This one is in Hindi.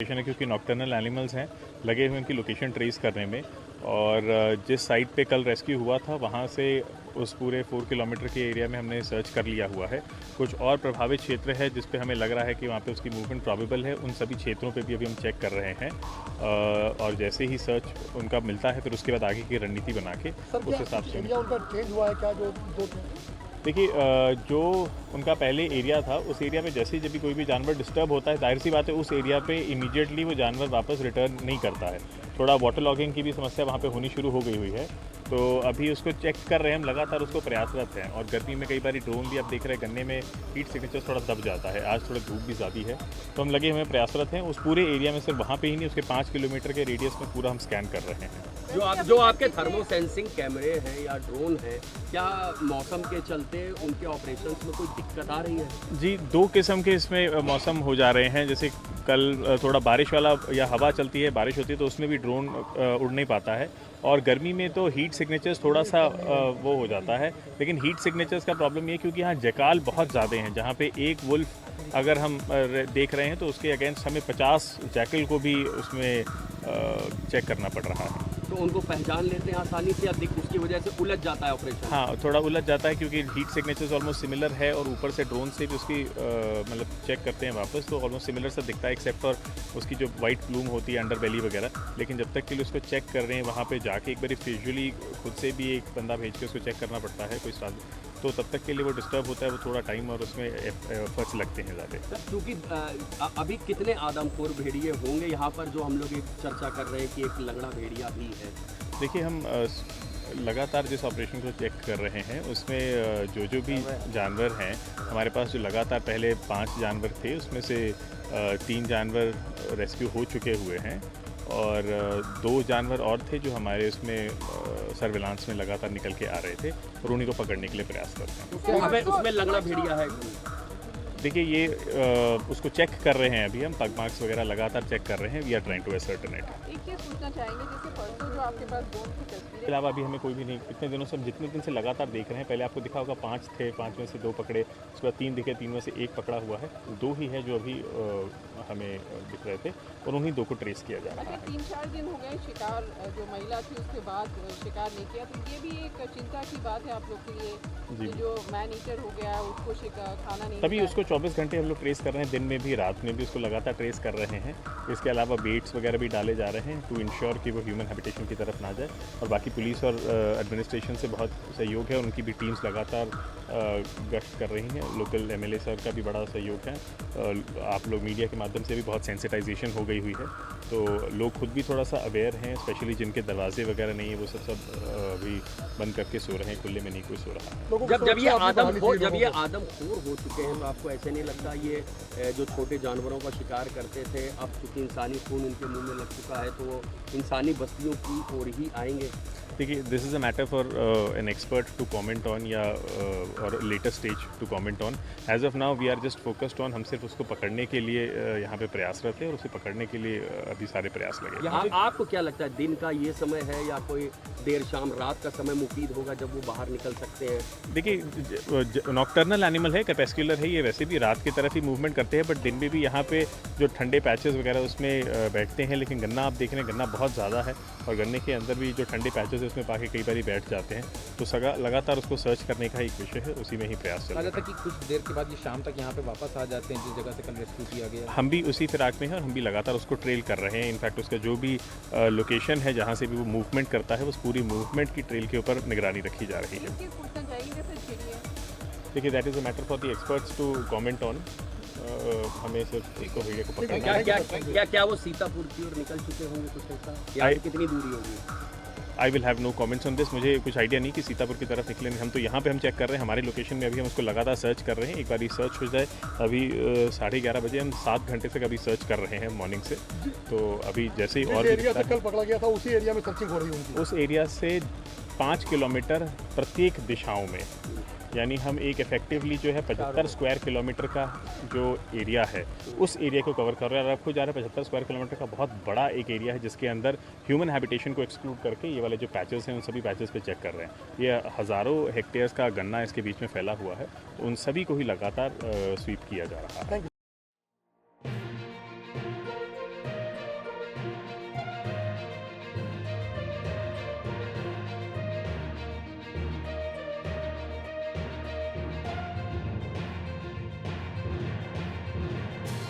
है क्योंकि नॉक्टर्नल एनिमल्स हैं, लगे हुए उनकी लोकेशन ट्रेस करने में। और जिस साइट पे कल रेस्क्यू हुआ था वहाँ से उस पूरे 4 किलोमीटर के एरिया में हमने सर्च कर लिया हुआ है। कुछ और प्रभावित क्षेत्र है जिस पे हमें लग रहा है कि वहाँ पे उसकी मूवमेंट प्रॉबेबल है, उन सभी क्षेत्रों पे भी अभी हम चेक कर रहे हैं। और जैसे ही सर्च उनका मिलता है फिर उसके बाद आगे की रणनीति बना के उस हिसाब से उनका चेंज हुआ है क्या? जो देखिए, जो उनका पहले एरिया था उस एरिया में जैसे ही जब भी कोई भी जानवर डिस्टर्ब होता है, जाहिर सी बात है उस एरिया पे इमीडिएटली वो जानवर वापस रिटर्न नहीं करता है। थोड़ा वाटर लॉगिंग की भी समस्या वहाँ पे होनी शुरू हो गई हुई है, तो अभी उसको चेक कर रहे हैं हम, लगातार उसको प्रयासरत हैं। और गर्मी में कई बार ड्रोन भी आप देख रहे हैं, गन्ने में हीट सिग्नेचर थोड़ा दब जाता है, आज थोड़ा धूप भी ज़्यादा है, तो हम लगे हुए प्रयासरत हैं। उस पूरे एरिया में सिर्फ वहाँ पे ही नहीं, उसके 5 किलोमीटर के रेडियस में पूरा हम स्कैन कर रहे हैं। जो आपके थर्मो सेंसिंग कैमरे हैं या ड्रोन हैं, क्या मौसम के चलते उनके ऑपरेशंस में कोई दिक्कत आ रही है? जी, 2 किस्म के इसमें मौसम हो जा रहे हैं। जैसे कल थोड़ा बारिश वाला या हवा चलती है, बारिश होती है तो उसमें भी ड्रोन उड़ नहीं पाता है। और गर्मी में तो हीट सिग्नेचर्स थोड़ा सा वो हो जाता है, लेकिन हीट सिग्नेचर्स का प्रॉब्लम ये है क्योंकि यहाँ जकाल बहुत ज़्यादा हैं। जहाँ पे एक वुल्फ अगर हम देख रहे हैं तो उसके अगेंस्ट हमें 50 जैकल को भी उसमें चेक करना पड़ रहा है। तो उनको पहचान लेते हैं आसानी से या उसकी वजह से उलझ जाता है ऑपरेशन? हाँ, थोड़ा उलझ जाता है क्योंकि हीट सिग्नेचर्स ऑलमोस्ट सिमिलर है और ऊपर से ड्रोन से भी उसकी मतलब चेक करते हैं वापस, तो ऑलमोस्ट सिमिलर सा दिखता है एक्सेप्ट फॉर उसकी जो वाइट प्लूम होती है अंडर बेली वगैरह। लेकिन जब तक के लिए उसको चेक कर रहे हैं वहाँ पे जाके एक बार विजुअली खुद से भी एक बंदा भेज के उसको चेक करना पड़ता है कोई साथ, तो तब तक के लिए वो डिस्टर्ब होता है, वो थोड़ा टाइम और उसमें एफर्ट्स लगते हैं ज़्यादा। क्योंकि अभी कितने आदमखोर भेड़िए होंगे यहाँ पर जो हम लोग एक चर्चा कर रहे हैं कि एक लंगड़ा भेड़िया भी है? देखिए, हम लगातार जिस ऑपरेशन को चेक कर रहे हैं उसमें जो भी जानवर हैं हमारे पास, जो लगातार पहले 5 जानवर थे उसमें से 3 जानवर रेस्क्यू हो चुके हुए हैं और 2 जानवर और थे जो हमारे उसमें सर्विलांस में लगातार निकल के आ रहे थे और उन्हीं को पकड़ने के लिए प्रयास करते हैं। उसमें लंगड़ा भेड़िया है? देखिए, ये उसको चेक कर रहे हैं अभी हम, पग मार्क्स वगैरह लगातार चेक कर रहे हैं। We are trying to ascertain. एक चीज़ पूछना चाहेंगे, जैसे परसों जो आपके पास ड्रोन की तस्वीरें, अलावा अभी हमें कोई भी नहीं, इतने दिनों से हम जितने दिन से लगातार देख रहे हैं, पहले आपको दिखा होगा 5 थे, 5 में से 2 पकड़े, उसके बाद 3 दिखे, 3 में से 1 पकड़ा हुआ है, 2 ही है जो अभी हमें दिख रहे थे और उन्हीं 2 को ट्रेस किया जा रहा है। 3-4 दिन हो गए शिकार जो महिला थी उसके बाद शिकार नहीं किया, तो ये भी एक चिंता की बात है आप लोग के लिए कि जो मैन ईटर हो गया उसको खाना नहीं, तभी उसको 24 घंटे हम लोग ट्रेस कर रहे हैं, दिन में भी रात में भी उसको लगातार ट्रेस कर रहे हैं। इसके अलावा बेट्स वगैरह भी डाले जा रहे हैं टू इंश्योर कि वो ह्यूमन हैबिटेशन की तरफ ना जाए। और बाकी पुलिस और एडमिनिस्ट्रेशन से बहुत सहयोग है, उनकी भी टीम्स लगातार गश्त कर रही हैं। लोकल एमएलए सर का भी बड़ा सहयोग है। आप लोग मीडिया के माध्यम से भी बहुत सेंसिटाइजेशन हो गई हुई है, तो लोग खुद भी थोड़ा सा अवेयर हैं, स्पेशली जिनके दरवाजे वगैरह नहीं है वो सब अभी बंद करके सो रहे हैं, खुले में नहीं कोई सो रहा है। जब ये आदमखोर हो चुके हैं तो आपको ऐसे नहीं लगता ये जो छोटे जानवरों का शिकार करते थे, अब चूँकि इंसानी खून उनके मुंह में लग चुका है तो वो इंसानी बस्तियों की ओर ही आएंगे? देखिए, this is a matter for an expert to comment on या और later stage to comment on. As of now we are just focused on, हम सिर्फ उसको पकड़ने के लिए यहाँ पे प्रयासरत है और उसे पकड़ने के लिए अभी सारे प्रयास लगे। आपको क्या लगता है, दिन का ये समय है या कोई देर शाम रात का समय मुफीद होगा जब वो बाहर निकल सकते हैं? देखिए, नॉक्टर्नल एनिमल है, कैपेस्कुलर है, ये वैसे भी रात की तरफ ही मूवमेंट करते हैं, बट दिन में भी यहाँ पे जो ठंडे पैचेस वगैरह उसमें बैठते हैं। लेकिन गन्ना आप देख रहे हैं, गन्ना बहुत ज़्यादा है और गन्ने के अंदर भी जो ठंडे पैचेस उसमें पाके कई बार बैठ जाते हैं, तो लगातार उसको सर्च करने का एक विषय है, उसी में ही प्रयास चल रहा है। कि कुछ देर के बाद ये शाम तक यहाँ पे वापस आ जाते हैं जिस जगह से कल रेस्क्यू किया गया। हम भी उसी फिराक में हैं और हम भी लगातार उसको ट्रेल कर रहे हैं। इनफैक्ट उसका जो भी लोकेशन है जहाँ से भी वो मूवमेंट करता है, उस पूरी मूवमेंट की ट्रेल के ऊपर निगरानी रखी जा रही है। देखिए, that is a matter for the experts to comment on. हमें सिर्फ इसको भेड़िया को पकड़ना। क्या वो सीतापुर की ओर निकल चुके होंगे कुछ ऐसा, या कितनी दूरी होगी? I will have no comments on this. मुझे कुछ आइडिया नहीं कि सीतापुर की तरफ निकले। हम तो यहाँ पे हम चेक कर रहे हैं, हमारी लोकेशन में अभी हम उसको लगातार सर्च कर रहे हैं। एक बार सर्च हो जाए, अभी 11:30 बजे हम 7 घंटे तक अभी सर्च कर रहे हैं मॉर्निंग से। तो अभी जैसे ही और एरिया से कल पकड़ा गया था उसी एरिया में सर्चिंग हो रही होगी। उस एरिया से 5 किलोमीटर प्रत्येक दिशाओं में, यानी हम एक इफेक्टिवली जो है 75 स्क्वायर किलोमीटर का जो एरिया है उस एरिया को कवर कर रहे हैं। और आपको जा रहा है 75 स्क्वायर किलोमीटर का बहुत बड़ा एक एरिया है जिसके अंदर ह्यूमन हैबिटेशन को एक्सक्लूड करके ये वाले जो पैचेस हैं उन सभी पैचेस पे चेक कर रहे हैं। ये हज़ारों हेक्टेयर्स का गन्ना इसके बीच में फैला हुआ है, तो उन सभी को ही लगातार स्वीप किया जा रहा है।